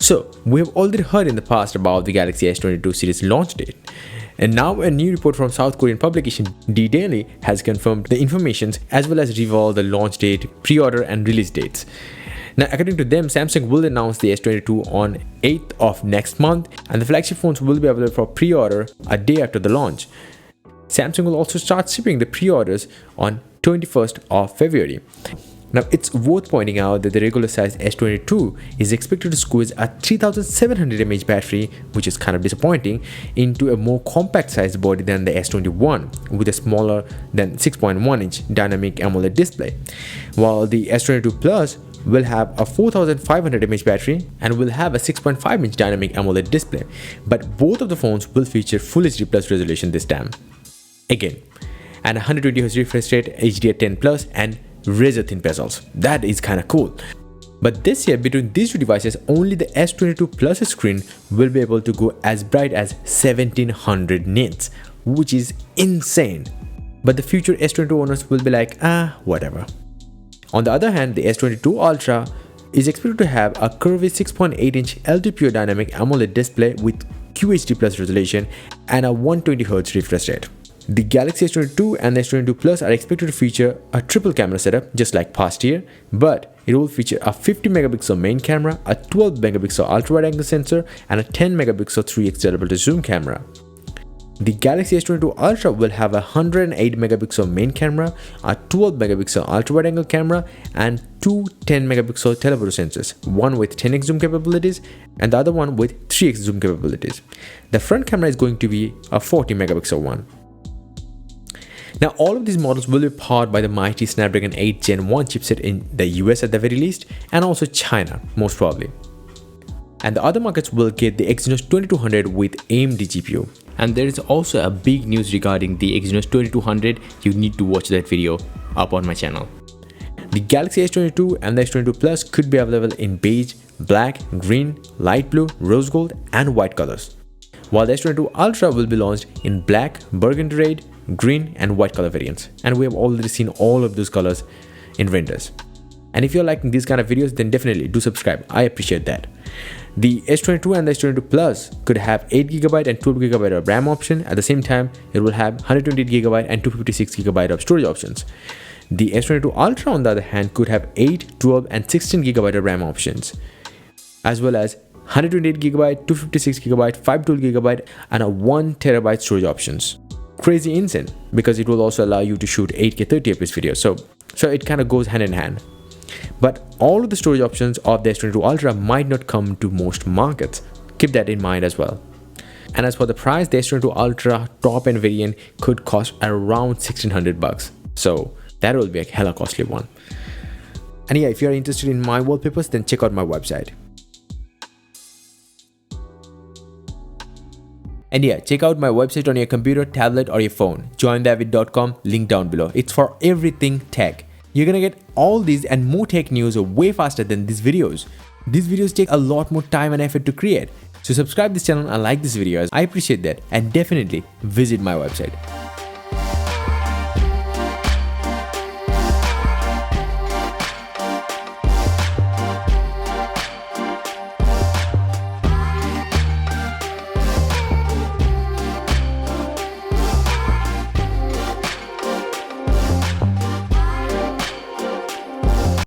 So, we have already heard in the past about the Galaxy S22 series launch date. And now a new report from South Korean publication D-Daily has confirmed the information as well as revealed the launch date, pre-order and release dates. Now, according to them, Samsung will announce the S22 on 8th of next month, and the flagship phones will be available for pre-order a day after the launch. Samsung will also start shipping the pre-orders on 21st of February. Now, it's worth pointing out that the regular size S22 is expected to squeeze a 3700 mAh battery, which is kind of disappointing, into a more compact sized body than the S21 with a smaller than 6.1 inch dynamic AMOLED display, while the S22 Plus will have a 4500 mAh battery and will have a 6.5 inch dynamic AMOLED display, but both of the phones will feature Full HD Plus resolution this time. Again, and 120Hz refresh rate, HDR10 Plus and razor thin bezels. That is kinda cool. But this year, between these two devices, only the S22 Plus screen will be able to go as bright as 1700 nits, which is insane. But the future S22 owners will be like, whatever. On the other hand, the S22 Ultra is expected to have a curvy 6.8 inch LTPO dynamic AMOLED display with QHD Plus resolution and a 120Hz refresh rate. The Galaxy S22 and the S22 Plus are expected to feature a triple camera setup just like past year, but it will feature a 50 megapixel main camera, a 12 megapixel ultra wide angle sensor and a 10 megapixel 3x telephoto zoom camera. The Galaxy S22 Ultra will have a 108 megapixel main camera, a 12 megapixel ultra wide angle camera and two 10 megapixel telephoto sensors, one with 10x zoom capabilities and the other one with 3x zoom capabilities. The front camera is going to be a 40 megapixel one. Now, all of these models will be powered by the mighty Snapdragon 8 Gen 1 chipset in the US at the very least, and also China, most probably. And the other markets will get the Exynos 2200 with AMD GPU. And there is also a big news regarding the Exynos 2200. You need to watch that video up on my channel. The Galaxy S22 and the S22 Plus could be available in beige, black, green, light blue, rose gold, and white colors, while the S22 Ultra will be launched in black, burgundy red, green and white color variants, and we have already seen all of those colors in renders. And if you're liking these kind of videos, then definitely do subscribe. I appreciate that. The S22 and the S22 Plus could have 8GB and 12GB of RAM option. At the same time, it will have 128GB and 256GB of storage options. The S22 Ultra, on the other hand, could have 8, 12 and 16GB of RAM options, as well as 128GB, 256GB, 512GB and a 1TB storage options. Crazy insane, because it will also allow you to shoot 8K 30fps videos, so it kind of goes hand in hand. But all of the storage options of the S22 Ultra might not come to most markets. Keep that in mind as well. And as for the price, the S22 Ultra top end variant could cost around $1600, so that will be a hella costly one. And yeah, if you are interested in my wallpapers, then check out my website. And yeah, check out my website on your computer, tablet or your phone. joindavid.com, link down below. It's for everything tech. You're gonna get all these and more tech news way faster than these videos. These videos take a lot more time and effort to create. So subscribe this channel and like this video, as I appreciate that, and definitely visit my website.